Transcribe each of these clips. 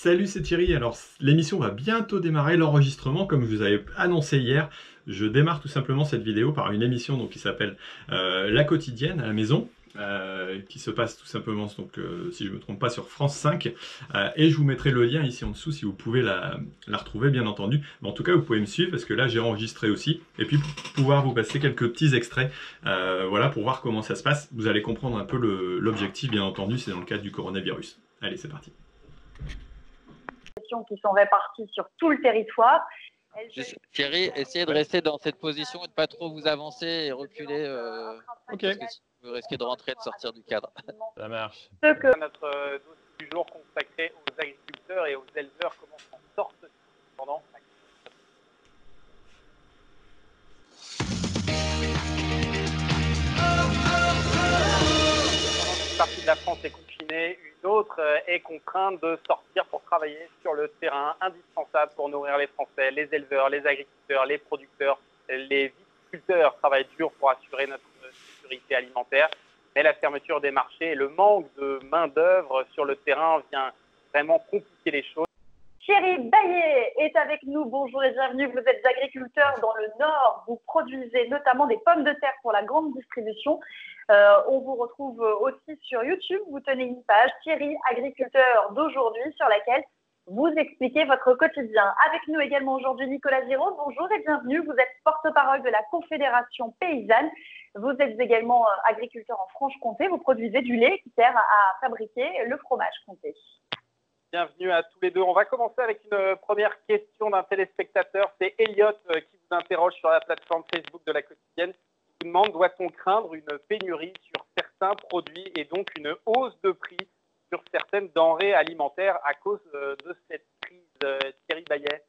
Salut, c'est Thierry. Alors, l'émission va bientôt démarrer, l'enregistrement, comme je vous avais annoncé hier. Je démarre tout simplement cette vidéo par une émission qui s'appelle La quotidienne à la maison, qui se passe tout simplement, si je ne me trompe pas, sur France 5. Et je vous mettrai le lien ici en dessous si vous pouvez la retrouver, bien entendu. Mais en tout cas, vous pouvez me suivre parce que là, j'ai enregistré aussi. Et puis, pour pouvoir vous passer quelques petits extraits, voilà, pour voir comment ça se passe. Vous allez comprendre un peu l'objectif, bien entendu, c'est dans le cadre du coronavirus. Allez, c'est parti. Qui sont réparties sur tout le territoire. Thierry, essayez de rester dans cette position et de ne pas trop vous avancer et reculer. Ok. Parce que vous risquez de rentrer et de sortir du cadre. Ça marche. Notre dossier du jour consacré aux agriculteurs et aux éleveurs, comment s'en sortent pendant la Une partie de la France est confinée, une autre est contrainte de sortir pour travailler sur le terrain, indispensable pour nourrir les Français, les éleveurs, les agriculteurs, les producteurs, les viticulteurs travaillent dur pour assurer notre sécurité alimentaire. Mais la fermeture des marchés et le manque de main-d'œuvre sur le terrain vient vraiment compliquer les choses. Thierry Baillet est avec nous. Bonjour et bienvenue. Vous êtes agriculteur dans le Nord. Vous produisez notamment des pommes de terre pour la grande distribution. On vous retrouve aussi sur YouTube. Vous tenez une page Thierry Agriculteur d'aujourd'hui sur laquelle vous expliquez votre quotidien. Avec nous également aujourd'hui Nicolas Giraud. Bonjour et bienvenue. Vous êtes porte-parole de la Confédération Paysanne. Vous êtes également agriculteur en Franche-Comté. Vous produisez du lait qui sert à fabriquer le fromage comté. Bienvenue à tous les deux. On va commencer avec une première question d'un téléspectateur. C'est Elliot qui vous interroge sur la plateforme Facebook de la quotidienne. Il vous demande, doit-on craindre une pénurie sur certains produits et donc une hausse de prix sur certaines denrées alimentaires à cause de cette crise? Thierry Baillet.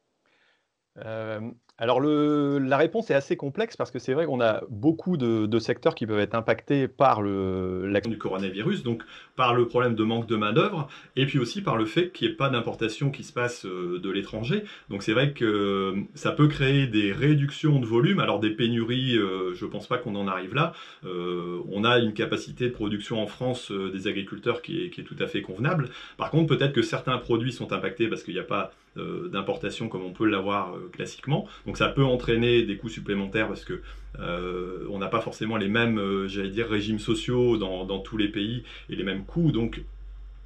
Alors la réponse est assez complexe parce que c'est vrai qu'on a beaucoup de secteurs qui peuvent être impactés par l'action du coronavirus, donc par le problème de manque de main-d'œuvre et puis aussi par le fait qu'il n'y ait pas d'importation qui se passe de l'étranger. Donc c'est vrai que ça peut créer des réductions de volume, alors des pénuries, je ne pense pas qu'on en arrive là. On a une capacité de production en France des agriculteurs qui est tout à fait convenable. Par contre, peut-être que certains produits sont impactés parce qu'il n'y a pas d'importation comme on peut l'avoir classiquement. Donc ça peut entraîner des coûts supplémentaires parce que on n'a pas forcément les mêmes, j'allais dire, régimes sociaux dans tous les pays et les mêmes coûts donc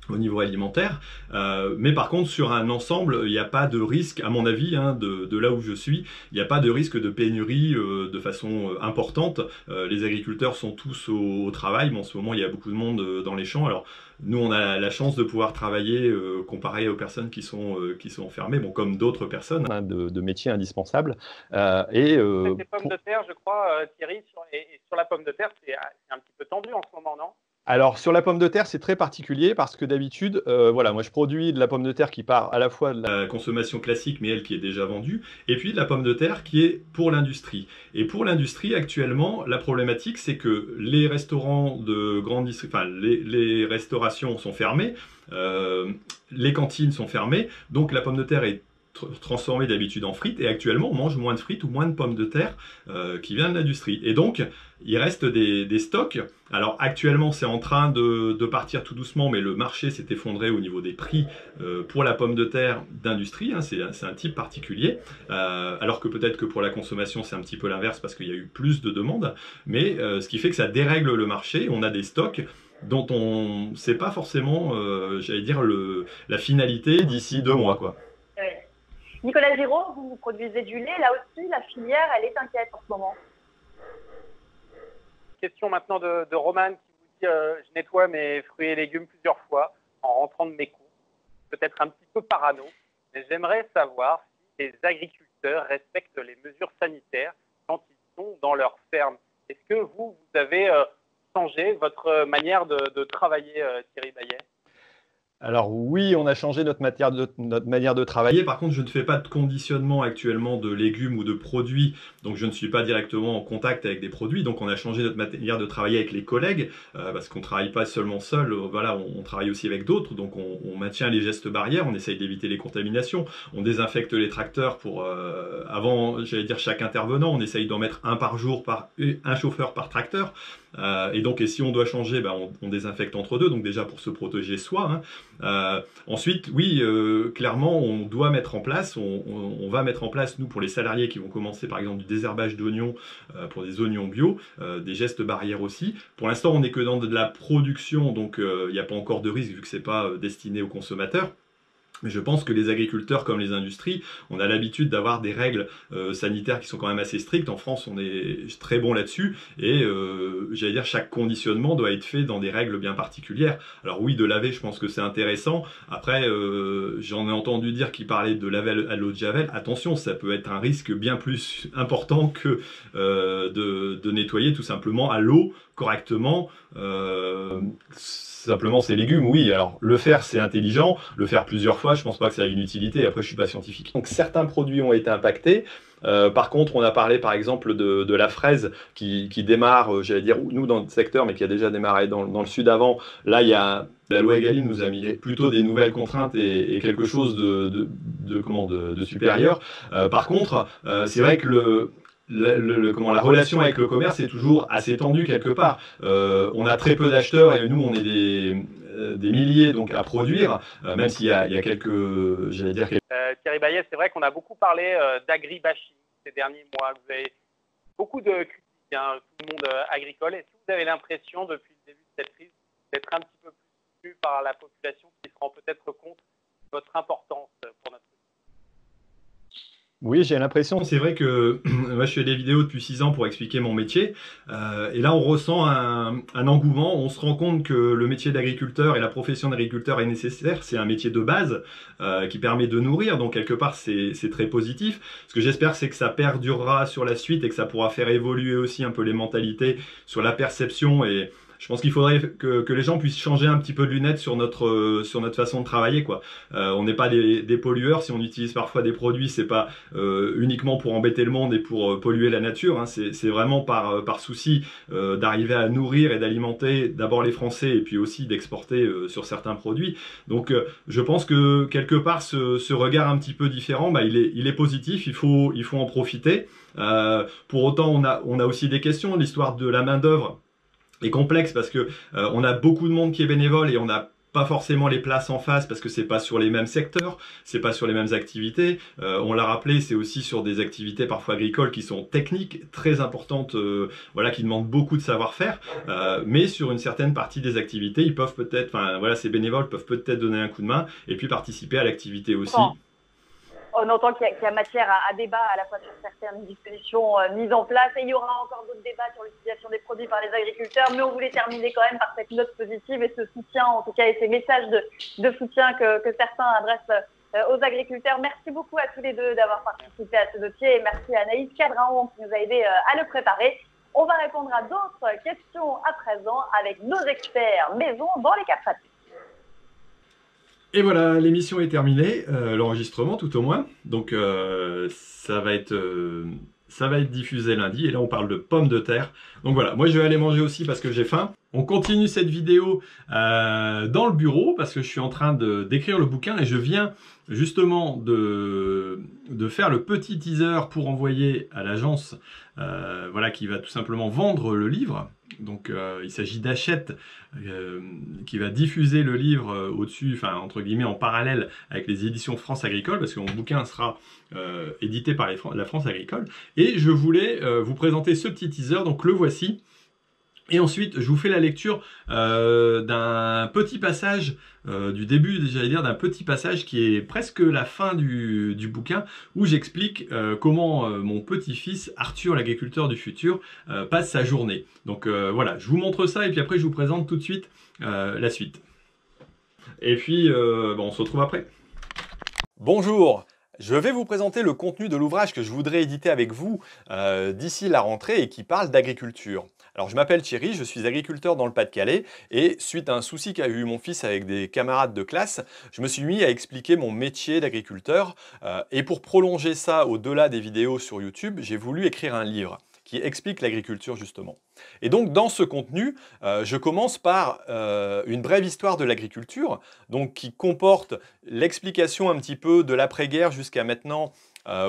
au niveau alimentaire. Mais par contre, sur un ensemble, il n'y a pas de risque, à mon avis, de là où je suis, il n'y a pas de risque de pénurie de façon importante. Les agriculteurs sont tous au travail, mais en ce moment, il y a beaucoup de monde dans les champs. Alors, nous, on a la chance de pouvoir travailler comparé aux personnes qui sont enfermées, bon, comme d'autres personnes, de métiers indispensables. Ces pommes de terre, je crois, Thierry, sur la pomme de terre, c'est un petit peu tendu en ce moment, non? Alors sur la pomme de terre, c'est très particulier parce que d'habitude, voilà, moi je produis de la pomme de terre qui part à la fois de la consommation classique, mais elle qui est déjà vendue, et puis de la pomme de terre qui est pour l'industrie. Et pour l'industrie, actuellement, la problématique, c'est que les restaurants de grande distribution, enfin les restaurations sont fermées, les cantines sont fermées, donc la pomme de terre est transformée d'habitude en frites, et actuellement on mange moins de frites ou moins de pommes de terre qui vient de l'industrie. Et donc il reste des stocks. Alors actuellement c'est en train de partir tout doucement, mais le marché s'est effondré au niveau des prix pour la pomme de terre d'industrie, c'est un type particulier, alors que peut-être que pour la consommation c'est un petit peu l'inverse parce qu'il y a eu plus de demandes, mais ce qui fait que ça dérègle le marché. On a des stocks dont on ne sait pas forcément, j'allais dire, la finalité d'ici 2 mois, quoi. Nicolas Giraud, vous produisez du lait. Là aussi, la filière, elle est inquiète en ce moment. Question maintenant de Roman qui vous dit je nettoie mes fruits et légumes plusieurs fois en rentrant de mes cours. Peut-être un petit peu parano, mais j'aimerais savoir si les agriculteurs respectent les mesures sanitaires quand ils sont dans leur ferme. Est-ce que vous avez changé votre manière de travailler, Thierry Baillet? Alors oui, on a changé notre manière de travailler. Par contre, je ne fais pas de conditionnement actuellement de légumes ou de produits, donc je ne suis pas directement en contact avec des produits. Donc on a changé notre manière de travailler avec les collègues, parce qu'on ne travaille pas seulement seul, voilà, on travaille aussi avec d'autres. Donc on maintient les gestes barrières, on essaye d'éviter les contaminations, on désinfecte les tracteurs pour, avant, j'allais dire chaque intervenant, on essaye d'en mettre un par jour, un chauffeur par tracteur. Et donc, et si on doit changer, ben, on désinfecte entre deux, donc déjà pour se protéger soi. Hein. Ensuite, oui, clairement, on doit mettre en place, on va mettre en place, nous, pour les salariés qui vont commencer, par exemple, du désherbage d'oignons pour des oignons bio, des gestes barrières aussi. Pour l'instant, on n'est que dans de la production, donc il n'y a pas encore de risque vu que c'est pas destiné aux consommateurs. Mais je pense que les agriculteurs comme les industries, on a l'habitude d'avoir des règles sanitaires qui sont quand même assez strictes. En France, on est très bon là-dessus. Et j'allais dire, chaque conditionnement doit être fait dans des règles bien particulières. Alors oui, de laver, je pense que c'est intéressant. Après, j'en ai entendu dire qu'ils parlaient de laver à l'eau de Javel. Attention, ça peut être un risque bien plus important que de nettoyer tout simplement à l'eau correctement. Simplement ces légumes, oui. Alors le faire c'est intelligent, le faire plusieurs fois, je pense pas que ça a une utilité. Après je suis pas scientifique. Donc certains produits ont été impactés. Par contre, on a parlé par exemple de la fraise qui démarre, j'allais dire nous dans le secteur, mais qui a déjà démarré dans le sud avant. Là, il y a la loi Egalim nous a mis plutôt des nouvelles contraintes et quelque chose de supérieur. Par contre, c'est vrai que la relation avec le commerce est toujours assez tendue quelque part. On a très peu d'acheteurs et nous on est des milliers donc à produire, même s'il y a quelques, j'allais dire. Thierry Baillet, c'est vrai qu'on a beaucoup parlé d'agribashing ces derniers mois. Vous avez beaucoup de critiques, hein, tout le monde agricole. Est-ce que vous avez l'impression depuis le début de cette crise d'être un petit peu plus soutenu par la population qui se rend peut-être compte de votre importance pour notre... Oui, j'ai l'impression, c'est vrai que moi je fais des vidéos depuis 6 ans pour expliquer mon métier et là on ressent un engouement, on se rend compte que le métier d'agriculteur et la profession d'agriculteur est nécessaire, c'est un métier de base qui permet de nourrir, donc quelque part c'est très positif. Ce que j'espère c'est que ça perdurera sur la suite et que ça pourra faire évoluer aussi un peu les mentalités sur la perception et je pense qu'il faudrait que les gens puissent changer un petit peu de lunettes sur notre façon de travailler, quoi. On n'est pas des pollueurs. Si on utilise parfois des produits, c'est pas uniquement pour embêter le monde et pour polluer la nature. Hein. C'est vraiment par souci d'arriver à nourrir et d'alimenter d'abord les Français et puis aussi d'exporter sur certains produits. Donc, je pense que quelque part ce regard un petit peu différent, bah, il est positif. Il faut en profiter. Pour autant, on a aussi des questions. L'histoire de la main d'œuvre est complexe parce que on a beaucoup de monde qui est bénévole et on n'a pas forcément les places en face parce que c'est pas sur les mêmes secteurs, c'est pas sur les mêmes activités. On l'a rappelé, c'est aussi sur des activités parfois agricoles qui sont techniques, très importantes, voilà, qui demandent beaucoup de savoir-faire. Mais sur une certaine partie des activités, ils peuvent peut-être, enfin voilà, ces bénévoles peuvent peut-être donner un coup de main et puis participer à l'activité aussi. On entend qu'il y a matière à débat à la fois sur certaines dispositions mises en place et il y aura encore d'autres débats sur l'utilisation des produits par les agriculteurs, mais on voulait terminer quand même par cette note positive et ce soutien, en tout cas, et ces messages de soutien que certains adressent aux agriculteurs. Merci beaucoup à tous les deux d'avoir participé à ce dossier et merci à Anaïs Cadraon qui nous a aidé à le préparer. On va répondre à d'autres questions à présent avec nos experts maison dans les 4 pratiques. Et voilà, l'émission est terminée, l'enregistrement tout au moins. Donc ça va être diffusé lundi. Et là, on parle de pommes de terre. Donc voilà, moi je vais aller manger aussi parce que j'ai faim. On continue cette vidéo dans le bureau parce que je suis en train d'écrire le bouquin et je viens justement de faire le petit teaser pour envoyer à l'agence voilà, qui va tout simplement vendre le livre. Donc il s'agit d'Hachette qui va diffuser le livre au-dessus, enfin entre guillemets en parallèle avec les éditions France Agricole parce que mon bouquin sera édité par la France Agricole. Et je voulais vous présenter ce petit teaser, donc le voici. Et ensuite, je vous fais la lecture d'un petit passage du début, j'allais dire, d'un petit passage qui est presque la fin du bouquin où j'explique comment mon petit-fils, Arthur, l'agriculteur du futur, passe sa journée. Donc voilà, je vous montre ça et puis après je vous présente tout de suite la suite. Et puis, bon, on se retrouve après. Bonjour! Je vais vous présenter le contenu de l'ouvrage que je voudrais éditer avec vous d'ici la rentrée et qui parle d'agriculture. Alors je m'appelle Thierry, je suis agriculteur dans le Pas-de-Calais et suite à un souci qu'a eu mon fils avec des camarades de classe, je me suis mis à expliquer mon métier d'agriculteur et pour prolonger ça au-delà des vidéos sur YouTube, j'ai voulu écrire un livre qui explique l'agriculture justement. Et donc dans ce contenu, je commence par une brève histoire de l'agriculture, donc qui comporte l'explication un petit peu de l'après-guerre jusqu'à maintenant,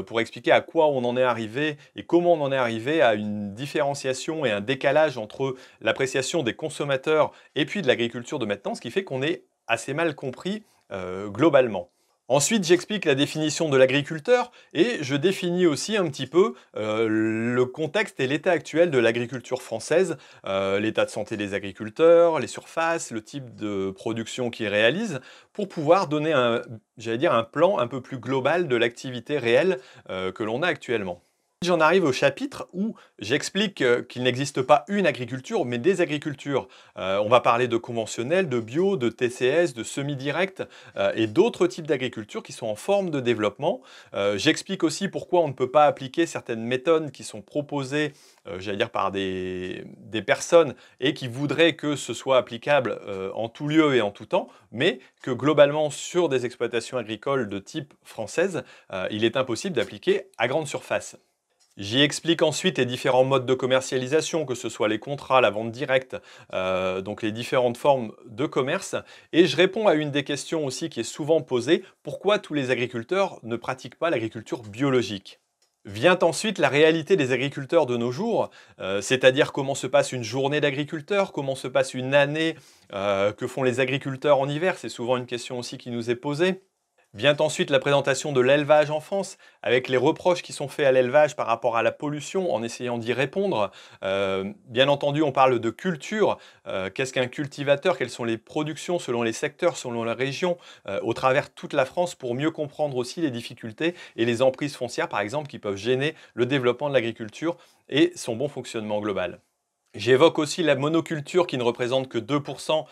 pour expliquer à quoi on en est arrivé et comment on en est arrivé à une différenciation et un décalage entre l'appréciation des consommateurs et puis de l'agriculture de maintenant, ce qui fait qu'on est assez mal compris globalement. Ensuite, j'explique la définition de l'agriculteur et je définis aussi un petit peu le contexte et l'état actuel de l'agriculture française, l'état de santé des agriculteurs, les surfaces, le type de production qu'ils réalisent, pour pouvoir donner un plan un peu plus global de l'activité réelle que l'on a actuellement. J'en arrive au chapitre où j'explique qu'il n'existe pas une agriculture, mais des agricultures. On va parler de conventionnel, de bio, de TCS, de semi-direct et d'autres types d'agriculture qui sont en forme de développement. J'explique aussi pourquoi on ne peut pas appliquer certaines méthodes qui sont proposées, par des personnes et qui voudraient que ce soit applicable en tout lieu et en tout temps, mais que globalement sur des exploitations agricoles de type française, il est impossible d'appliquer à grande surface. J'y explique ensuite les différents modes de commercialisation, que ce soit les contrats, la vente directe, donc les différentes formes de commerce. Et je réponds à une des questions aussi qui est souvent posée, pourquoi tous les agriculteurs ne pratiquent pas l'agriculture biologique ? Vient ensuite la réalité des agriculteurs de nos jours, c'est-à-dire comment se passe une journée d'agriculteur, comment se passe une année, que font les agriculteurs en hiver, c'est souvent une question aussi qui nous est posée. Vient ensuite la présentation de l'élevage en France, avec les reproches qui sont faits à l'élevage par rapport à la pollution, en essayant d'y répondre. Bien entendu, on parle de culture. Qu'est-ce qu'un cultivateur? Quelles sont les productions selon les secteurs, selon la région, au travers toute la France, pour mieux comprendre aussi les difficultés et les emprises foncières, par exemple, qui peuvent gêner le développement de l'agriculture et son bon fonctionnement global. J'évoque aussi la monoculture qui ne représente que 2%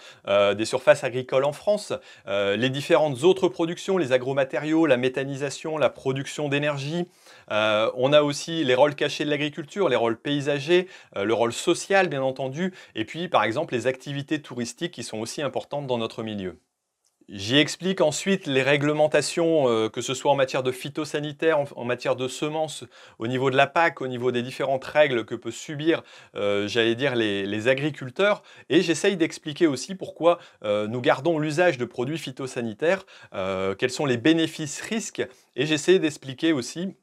des surfaces agricoles en France, les différentes autres productions, les agromatériaux, la méthanisation, la production d'énergie. On a aussi les rôles cachés de l'agriculture, les rôles paysagers, le rôle social bien entendu, et puis par exemple les activités touristiques qui sont aussi importantes dans notre milieu. J'y explique ensuite les réglementations, que ce soit en matière de phytosanitaire, en matière de semences, au niveau de la PAC, au niveau des différentes règles que peuvent subir, les agriculteurs. Et j'essaye d'expliquer aussi pourquoi nous gardons l'usage de produits phytosanitaires, quels sont les bénéfices-risques. Et j'essaie d'expliquer aussi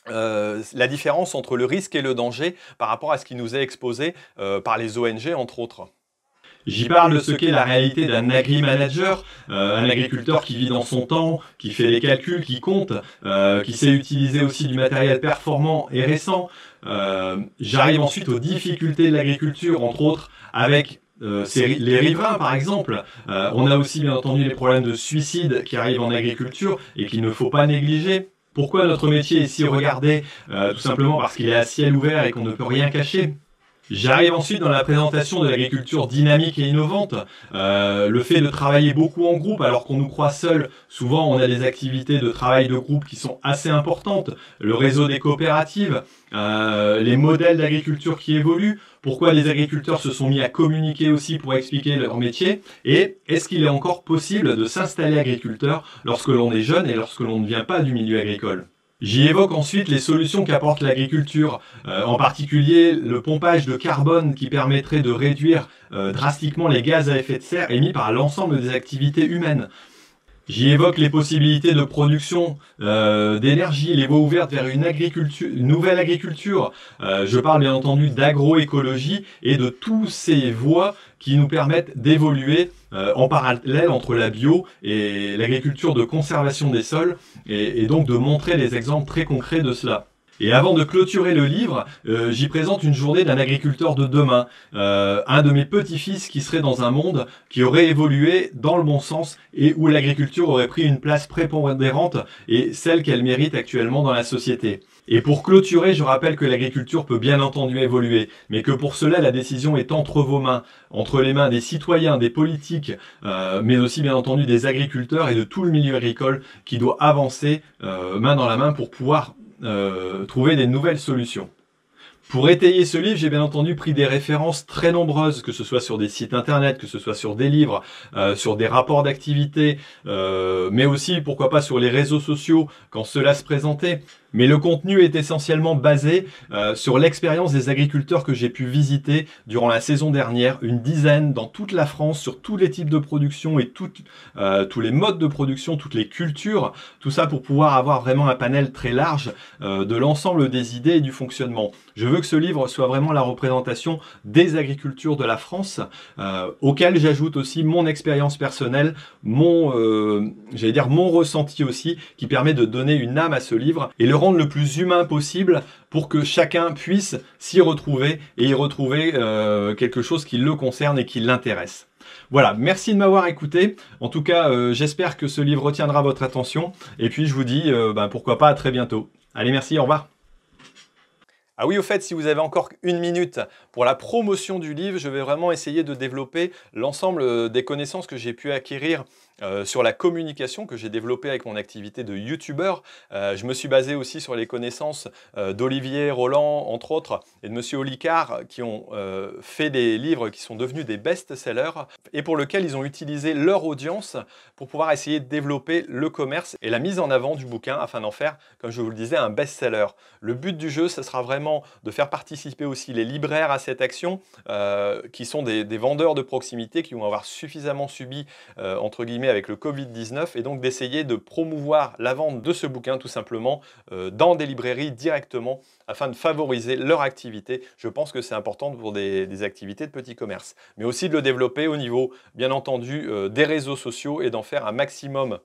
la différence entre le risque et le danger par rapport à ce qui nous est exposé par les ONG, entre autres. J'y parle de ce qu'est la réalité d'un agri-manager, un agriculteur qui vit dans son temps, qui fait les calculs, qui compte, qui sait utiliser aussi du matériel performant et récent. J'arrive ensuite aux difficultés de l'agriculture, entre autres, avec les riverains par exemple. On a aussi bien entendu les problèmes de suicide qui arrivent en agriculture et qu'il ne faut pas négliger. Pourquoi notre métier est si regardé? Tout simplement parce qu'il est à ciel ouvert et qu'on ne peut rien cacher. J'arrive ensuite dans la présentation de l'agriculture dynamique et innovante, le fait de travailler beaucoup en groupe alors qu'on nous croit seul. Souvent on a des activités de travail de groupe qui sont assez importantes, le réseau des coopératives, les modèles d'agriculture qui évoluent, pourquoi les agriculteurs se sont mis à communiquer aussi pour expliquer leur métier, et est-ce qu'il est encore possible de s'installer agriculteur lorsque l'on est jeune et lorsque l'on ne vient pas du milieu agricole. J'y évoque ensuite les solutions qu'apporte l'agriculture, en particulier le pompage de carbone qui permettrait de réduire drastiquement les gaz à effet de serre émis par l'ensemble des activités humaines. J'y évoque les possibilités de production d'énergie, les voies ouvertes vers une nouvelle agriculture. Je parle bien entendu d'agroécologie et de toutes ces voies qui nous permettent d'évoluer en parallèle entre la bio et l'agriculture de conservation des sols et donc de montrer des exemples très concrets de cela. Et avant de clôturer le livre, j'y présente une journée d'un agriculteur de demain, un de mes petits-fils qui serait dans un monde qui aurait évolué dans le bon sens et où l'agriculture aurait pris une place prépondérante et celle qu'elle mérite actuellement dans la société. Et pour clôturer, je rappelle que l'agriculture peut bien entendu évoluer, mais que pour cela, la décision est entre vos mains, entre les mains des citoyens, des politiques, mais aussi bien entendu des agriculteurs et de tout le milieu agricole qui doit avancer main dans la main pour pouvoir trouver des nouvelles solutions. Pour étayer ce livre, j'ai bien entendu pris des références très nombreuses, que ce soit sur des sites internet, que ce soit sur des livres, sur des rapports d'activité, mais aussi, pourquoi pas, sur les réseaux sociaux, quand cela se présentait. Mais le contenu est essentiellement basé sur l'expérience des agriculteurs que j'ai pu visiter durant la saison dernière, une dizaine dans toute la France, sur tous les types de production et tous les modes de production, toutes les cultures, tout ça pour pouvoir avoir vraiment un panel très large de l'ensemble des idées et du fonctionnement. Je veux que ce livre soit vraiment la représentation des agricultures de la France, auquel j'ajoute aussi mon expérience personnelle, j'allais dire mon ressenti aussi, qui permet de donner une âme à ce livre et le rendre le plus humain possible pour que chacun puisse s'y retrouver et y retrouver quelque chose qui le concerne et qui l'intéresse. Voilà, merci de m'avoir écouté. En tout cas, j'espère que ce livre retiendra votre attention. Et puis, je vous dis, pourquoi pas, à très bientôt. Allez, merci, au revoir. Ah oui, au fait, si vous avez encore une minute pour la promotion du livre, je vais vraiment essayer de développer l'ensemble des connaissances que j'ai pu acquérir sur la communication que j'ai développée avec mon activité de youtubeur. Je me suis basé aussi sur les connaissances d'Olivier Roland, entre autres, et de Monsieur Olicard, qui ont fait des livres qui sont devenus des best-sellers et pour lesquels ils ont utilisé leur audience pour pouvoir essayer de développer le commerce et la mise en avant du bouquin afin d'en faire, comme je vous le disais, un best-seller. Le but du jeu, ce sera vraiment de faire participer aussi les libraires à cette action, qui sont des vendeurs de proximité qui vont avoir suffisamment subi, entre guillemets, avec le Covid-19 et donc d'essayer de promouvoir la vente de ce bouquin tout simplement dans des librairies directement afin de favoriser leur activité. Je pense que c'est important pour des activités de petit commerce, mais aussi de le développer au niveau, bien entendu, des réseaux sociaux et d'en faire un maximum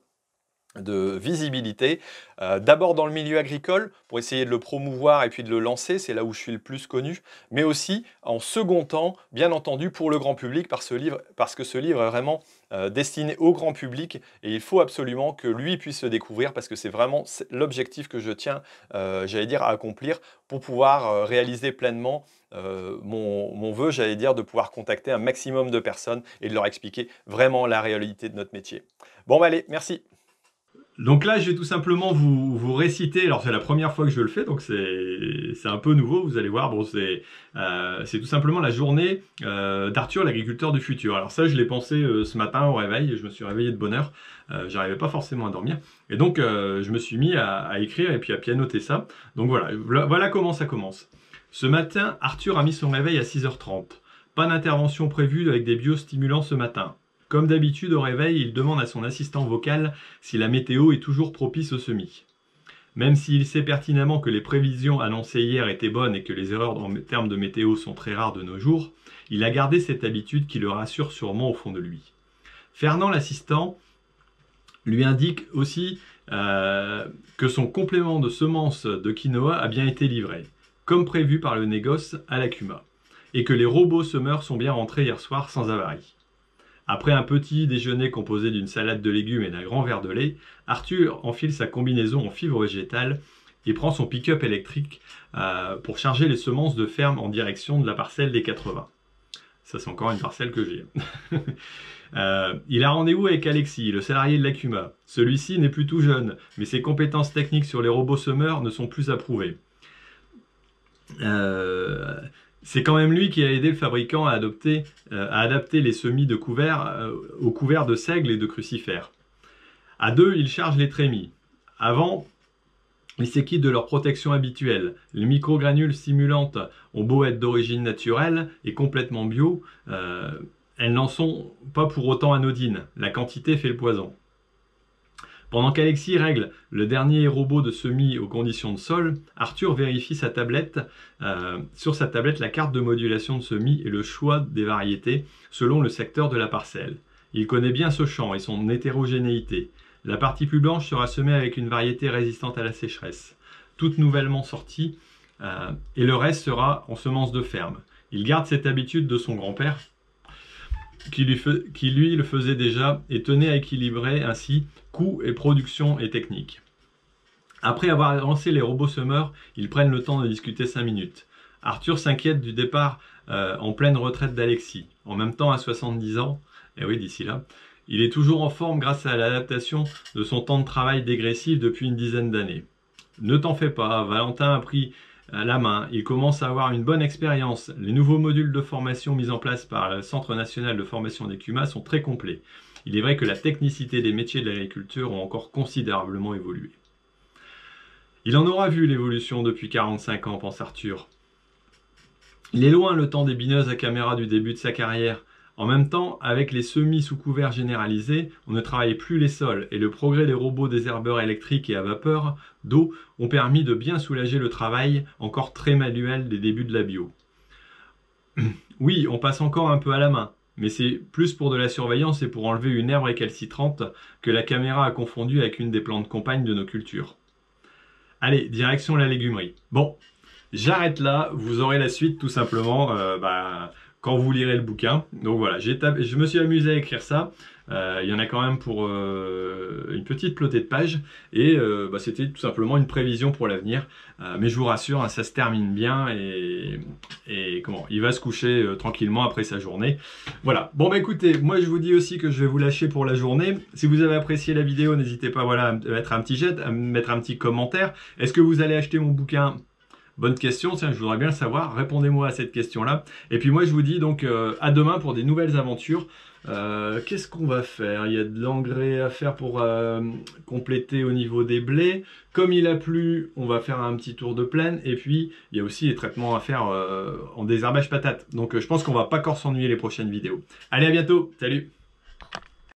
de visibilité, d'abord dans le milieu agricole pour essayer de le promouvoir et puis de le lancer, c'est là où je suis le plus connu, mais aussi en second temps, bien entendu, pour le grand public parce que ce livre est vraiment destiné au grand public et il faut absolument que lui puisse se découvrir parce que c'est vraiment l'objectif que je tiens, j'allais dire, à accomplir pour pouvoir réaliser pleinement mon vœu, j'allais dire, de pouvoir contacter un maximum de personnes et de leur expliquer vraiment la réalité de notre métier. Bon, allez, merci. Donc là, je vais tout simplement vous réciter, alors c'est la première fois que je le fais, donc c'est un peu nouveau, vous allez voir, bon, c'est tout simplement la journée d'Arthur, l'agriculteur du futur. Alors ça, je l'ai pensé ce matin au réveil, et je me suis réveillé de bonne heure, j'arrivais pas forcément à dormir, et donc je me suis mis à écrire et puis à pianoter ça. Donc voilà comment ça commence. Ce matin, Arthur a mis son réveil à 6h30. Pas d'intervention prévue avec des biostimulants ce matin. Comme d'habitude au réveil, il demande à son assistant vocal si la météo est toujours propice au semis. Même s'il sait pertinemment que les prévisions annoncées hier étaient bonnes et que les erreurs en termes de météo sont très rares de nos jours, il a gardé cette habitude qui le rassure sûrement au fond de lui. Fernand, l'assistant, lui indique aussi que son complément de semences de quinoa a bien été livré, comme prévu par le négoce à l'Acuma, et que les robots semeurs sont bien rentrés hier soir sans avarie. Après un petit déjeuner composé d'une salade de légumes et d'un grand verre de lait, Arthur enfile sa combinaison en fibres végétales et prend son pick-up électrique pour charger les semences de ferme en direction de la parcelle des 80. Ça, c'est encore une parcelle que j'ai. Il a rendez-vous avec Alexis, le salarié de l'Acuma. Celui-ci n'est plus tout jeune, mais ses compétences techniques sur les robots semeurs ne sont plus approuvées. C'est quand même lui qui a aidé le fabricant à adapter les semis de couverts aux couverts de seigle et de crucifères. À deux, ils chargent les trémies. Avant, ils s'équipent de leur protection habituelle. Les microgranules stimulantes ont beau être d'origine naturelle et complètement bio, elles n'en sont pas pour autant anodines. La quantité fait le poison. Pendant qu'Alexis règle le dernier robot de semis aux conditions de sol, Arthur vérifie sa tablette, sur sa tablette la carte de modulation de semis et le choix des variétés selon le secteur de la parcelle. Il connaît bien ce champ et son hétérogénéité. La partie plus blanche sera semée avec une variété résistante à la sécheresse, toute nouvellement sortie, et le reste sera en semences de ferme. Il garde cette habitude de son grand-père, qui lui le faisait déjà et tenait à équilibrer ainsi coûts et production et technique. Après avoir lancé les robots semeurs, ils prennent le temps de discuter 5 minutes. Arthur s'inquiète du départ en pleine retraite d'Alexis. En même temps, à 70 ans, et oui, d'ici là, il est toujours en forme grâce à l'adaptation de son temps de travail dégressif depuis une dizaine d'années. Ne t'en fais pas, Valentin a pris la main, il commence à avoir une bonne expérience. Les nouveaux modules de formation mis en place par le Centre national de formation des CUMA sont très complets. Il est vrai que la technicité des métiers de l'agriculture ont encore considérablement évolué. Il en aura vu l'évolution depuis 45 ans, pense Arthur. Il est loin le temps des bineuses à caméra du début de sa carrière. En même temps, avec les semis sous couvert généralisés, on ne travaille plus les sols et le progrès des robots désherbeurs électriques et à vapeur d'eau ont permis de bien soulager le travail encore très manuel des débuts de la bio. Oui, on passe encore un peu à la main, mais c'est plus pour de la surveillance et pour enlever une herbe récalcitrante que la caméra a confondu avec une des plantes compagnes de nos cultures. Allez, direction la légumerie. Bon, j'arrête là, vous aurez la suite tout simplement quand vous lirez le bouquin. Donc voilà, je me suis amusé à écrire ça. Il y en a quand même pour une petite pelotée de pages. Et c'était tout simplement une prévision pour l'avenir. Mais je vous rassure, hein, ça se termine bien et comment il va se coucher tranquillement après sa journée. Voilà. Bon écoutez, moi je vous dis aussi que je vais vous lâcher pour la journée. Si vous avez apprécié la vidéo, n'hésitez pas à mettre un petit jet, à mettre un petit commentaire. Est-ce que vous allez acheter mon bouquin ? Bonne question, tiens, je voudrais bien le savoir. Répondez-moi à cette question-là. Et puis moi, je vous dis donc à demain pour des nouvelles aventures. Qu'est-ce qu'on va faire? Il y a de l'engrais à faire pour compléter au niveau des blés. Comme il a plu, on va faire un petit tour de plaine. Et puis, il y a aussi les traitements à faire en désherbage patate. Donc, je pense qu'on va pas encore s'ennuyer les prochaines vidéos. Allez, à bientôt. Salut!